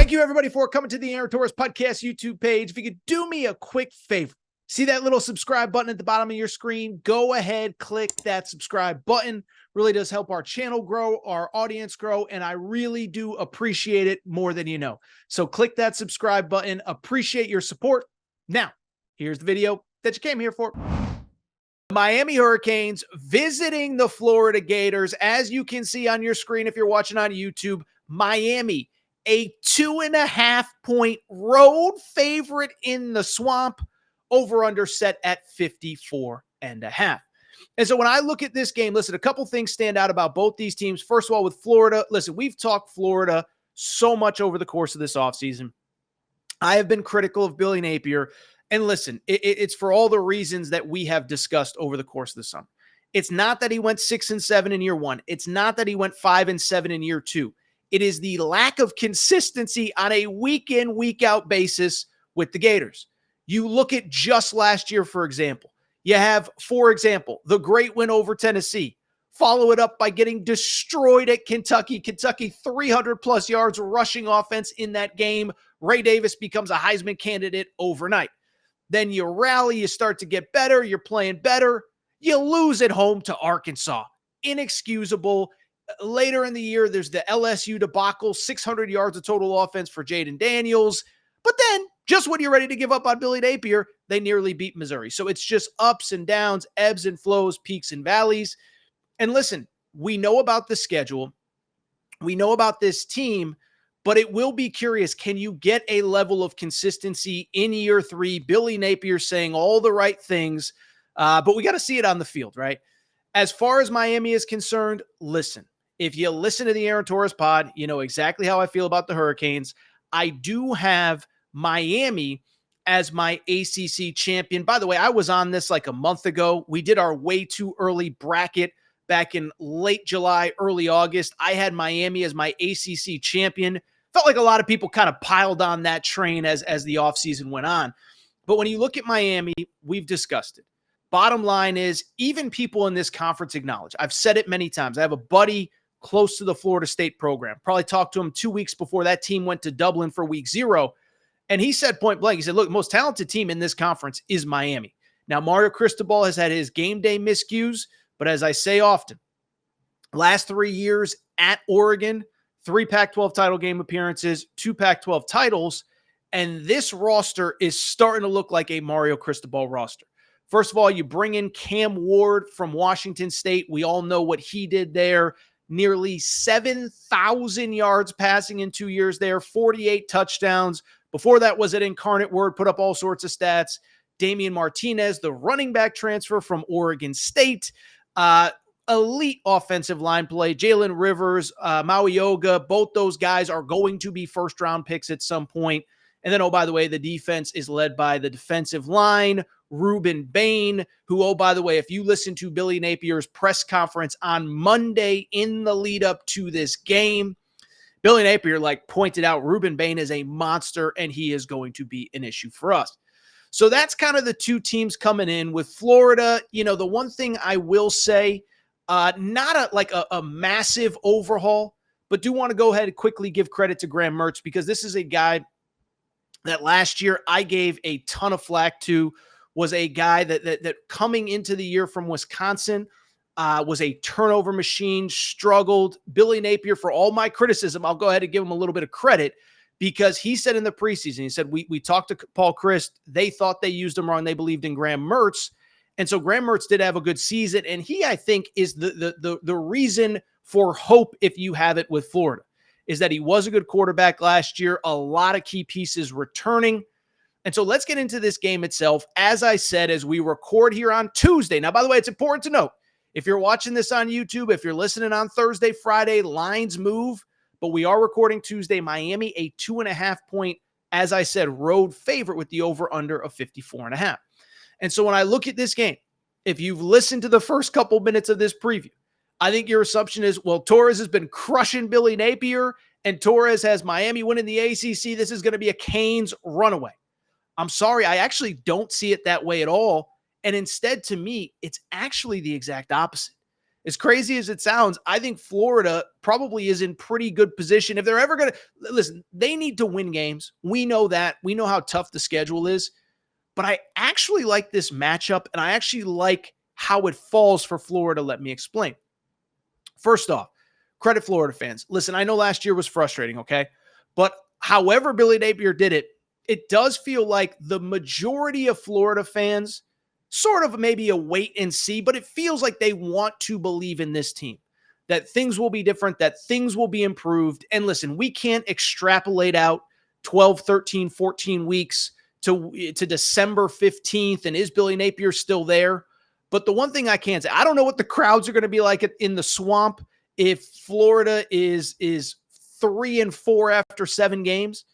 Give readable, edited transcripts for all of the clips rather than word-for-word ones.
Thank you, everybody, for coming to the Aaron Torres Podcast YouTube page. If you could do me a quick favor, see that little subscribe button at the bottom of your screen? Go ahead, click that subscribe button. Really does help our channel grow, our audience grow, and I really do appreciate it more than you know. So click that subscribe button. Appreciate your support. Now, here's the video that you came here for. Miami Hurricanes visiting the Florida Gators. As you can see on your screen, if you're watching on YouTube, Miami, a 2.5-point road favorite in the swamp, over under set at 54.5. And so when I look at this game, listen, a couple things stand out about both these teams. First of all, with Florida, listen, we've talked Florida so much over the course of this offseason. I have been critical of Billy Napier. And listen, it's for all the reasons that we have discussed over the course of the summer. It's not that he went 6-7 in year one. It's not that he went 5-7 in year two. It is the lack of consistency on a week in, week out basis with the Gators. You look at just last year, for example. You have, for example, the great win over Tennessee. Follow it up by getting destroyed at Kentucky. Kentucky 300-plus yards rushing offense in that game. Ray Davis becomes a Heisman candidate overnight. Then you rally, you start to get better, you're playing better. You lose at home to Arkansas. Inexcusable. Later in the year, there's the LSU debacle, 600 yards of total offense for Jaden Daniels. But then, just when you're ready to give up on Billy Napier, they nearly beat Missouri. So it's just ups and downs, ebbs and flows, peaks and valleys. And listen, we know about the schedule. We know about this team, but it will be curious. Can you get a level of consistency in year three? Billy Napier saying all the right things, but we got to see it on the field, right? As far as Miami is concerned, listen. If you listen to the Aaron Torres pod, you know exactly how I feel about the Hurricanes. I do have Miami as my ACC champion. By the way, I was on this like a month ago. We did our way too early bracket back in late July, early August. I had Miami as my ACC champion. Felt like a lot of people kind of piled on that train as the offseason went on. But when you look at Miami, we've discussed it. Bottom line is, even people in this conference acknowledge. I've said it many times. I have a buddy close to the Florida State program. Probably talked to him 2 weeks before that team went to Dublin for week 0. And he said point blank, he said, look, the most talented team in this conference is Miami. Now, Mario Cristobal has had his game day miscues, but as I say often, last 3 years at Oregon, 3 Pac-12 title game appearances, 2 Pac-12 titles, and this roster is starting to look like a Mario Cristobal roster. First of all, you bring in Cam Ward from Washington State. We all know what he did there. Nearly 7,000 yards passing in 2 years there, 48 touchdowns. Before that was at Incarnate Word, put up all sorts of stats. Damian Martinez, the running back transfer from Oregon State. Elite offensive line play. Jalen Rivers, Mauioga, both those guys are going to be first-round picks at some point. And then, oh, by the way, the defense is led by the defensive line, Ruben Bain, who, oh, by the way, if you listen to Billy Napier's press conference on Monday in the lead up to this game, Billy Napier pointed out Ruben Bain is a monster and he is going to be an issue for us. So that's kind of the two teams coming in. With Florida, the one thing I will say, not a massive overhaul, but do want to go ahead and quickly give credit to Graham Mertz, because this is a guy that last year I gave a ton of flack to. Was a guy that coming into the year from Wisconsin was a turnover machine, struggled. Billy Napier, for all my criticism, I'll go ahead and give him a little bit of credit, because he said in the preseason, he said, we talked to Paul Chryst. They thought they used him wrong. They believed in Graham Mertz. And so Graham Mertz did have a good season. And he, I think, is the reason for hope, if you have it with Florida, is that he was a good quarterback last year. A lot of key pieces returning. And so let's get into this game itself. As I said, as we record here on Tuesday. Now, by the way, it's important to note, if you're watching this on YouTube, if you're listening on Thursday, Friday, lines move. But we are recording Tuesday. Miami, a 2.5-point, as I said, road favorite with the over-under of 54.5. And so when I look at this game, if you've listened to the first couple minutes of this preview, I think your assumption is, well, Torres has been crushing Billy Napier, and Torres has Miami winning the ACC. This is going to be a Canes runaway. I'm sorry, I actually don't see it that way at all. And instead, to me, it's actually the exact opposite. As crazy as it sounds, I think Florida probably is in pretty good position. If they're ever going to listen, they need to win games. We know that. We know how tough the schedule is. But I actually like this matchup, and I actually like how it falls for Florida. Let me explain. First off, credit Florida fans. Listen, I know last year was frustrating, okay? But however Billy Napier did it, it does feel like the majority of Florida fans sort of maybe a wait and see, but it feels like they want to believe in this team, that things will be different, that things will be improved. And listen, we can't extrapolate out 12, 13, 14 weeks to December 15th. And is Billy Napier still there? But the one thing I can say, I don't know what the crowds are going to be like in the swamp if Florida is 3-4 after 7 games.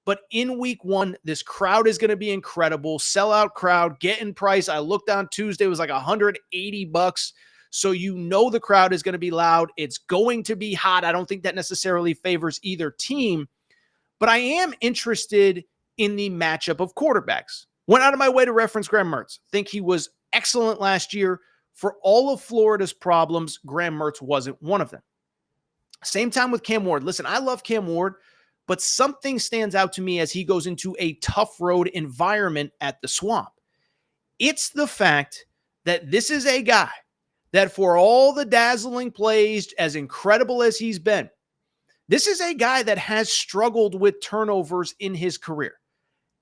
But in week 1, this crowd is going to be incredible. Sellout crowd, getting price. I looked on Tuesday, it was like $180. So you know the crowd is going to be loud. It's going to be hot. I don't think that necessarily favors either team. But I am interested in the matchup of quarterbacks. Went out of my way to reference Graham Mertz. Think he was excellent last year. For all of Florida's problems, Graham Mertz wasn't one of them. Same time with Cam Ward. Listen, I love Cam Ward, but something stands out to me as he goes into a tough road environment at the Swamp. It's the fact that this is a guy that, for all the dazzling plays, as incredible as he's been, this is a guy that has struggled with turnovers in his career.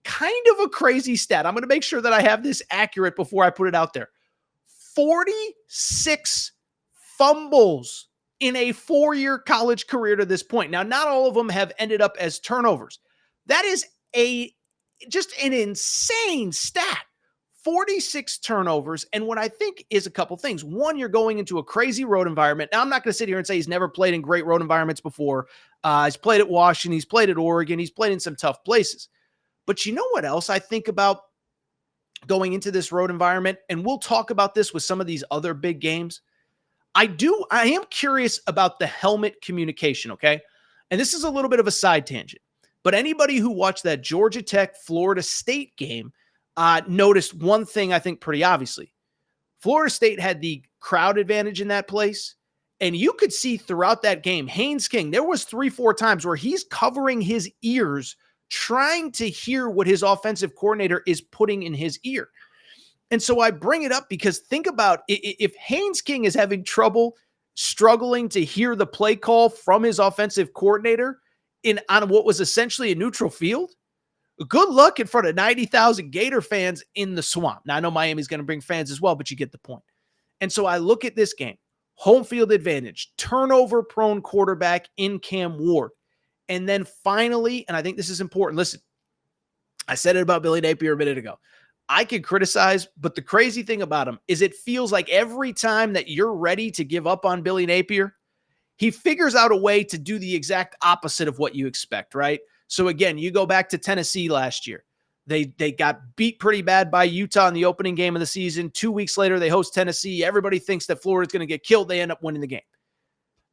Kind of a crazy stat. I'm going to make sure that I have this accurate before I put it out there. 46 fumbles in a 4-year college career to this point. Now, not all of them have ended up as turnovers. That is just an insane stat. 46 turnovers. And what I think is a couple things. One, you're going into a crazy road environment. Now, I'm not going to sit here and say he's never played in great road environments before. He's played at Washington. He's played at Oregon. He's played in some tough places. But you know what else I think about going into this road environment? And we'll talk about this with some of these other big games. I am curious about the helmet communication, okay? And this is a little bit of a side tangent. But anybody who watched that Georgia Tech Florida State game noticed one thing, I think, pretty obviously. Florida State had the crowd advantage in that place. And you could see throughout that game, Haynes King, there was 3-4 times where he's covering his ears trying to hear what his offensive coordinator is putting in his ear. And so I bring it up because think about if Haynes King is having trouble struggling to hear the play call from his offensive coordinator on what was essentially a neutral field, good luck in front of 90,000 Gator fans in the Swamp. Now, I know Miami's going to bring fans as well, but you get the point. And so I look at this game, home field advantage, turnover-prone quarterback in Cam Ward. And then finally, and I think this is important, listen, I said it about Billy Napier a minute ago. I can criticize, but the crazy thing about him is it feels like every time that you're ready to give up on Billy Napier, he figures out a way to do the exact opposite of what you expect, right? So again, you go back to Tennessee last year. They got beat pretty bad by Utah in the opening game of the season. 2 weeks later, they host Tennessee. Everybody thinks that Florida's going to get killed. They end up winning the game.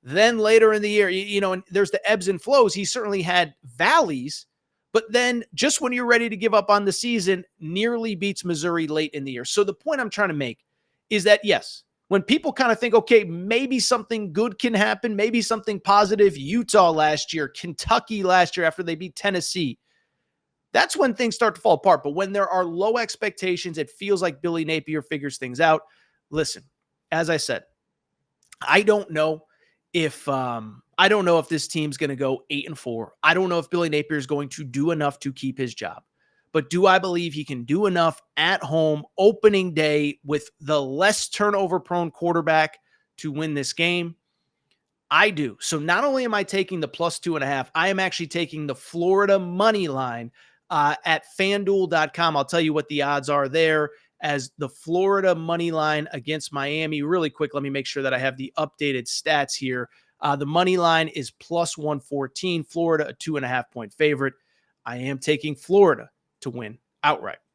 Then later in the year, and there's the ebbs and flows. He certainly had valleys, but then just when you're ready to give up on the season, nearly beats Missouri late in the year. So the point I'm trying to make is that, yes, when people kind of think, okay, maybe something good can happen, maybe something positive, Utah last year, Kentucky last year after they beat Tennessee, that's when things start to fall apart. But when there are low expectations, it feels like Billy Napier figures things out. Listen, as I said, I don't know if this team's going to go 8-4. I don't know if Billy Napier is going to do enough to keep his job. But do I believe he can do enough at home opening day with the less turnover-prone quarterback to win this game? I do. So not only am I taking the +2.5, I am actually taking the Florida money line at FanDuel.com. I'll tell you what the odds are there as the Florida money line against Miami. Really quick, let me make sure that I have the updated stats here. The money line is +114. Florida, a 2.5-point favorite. I am taking Florida to win outright.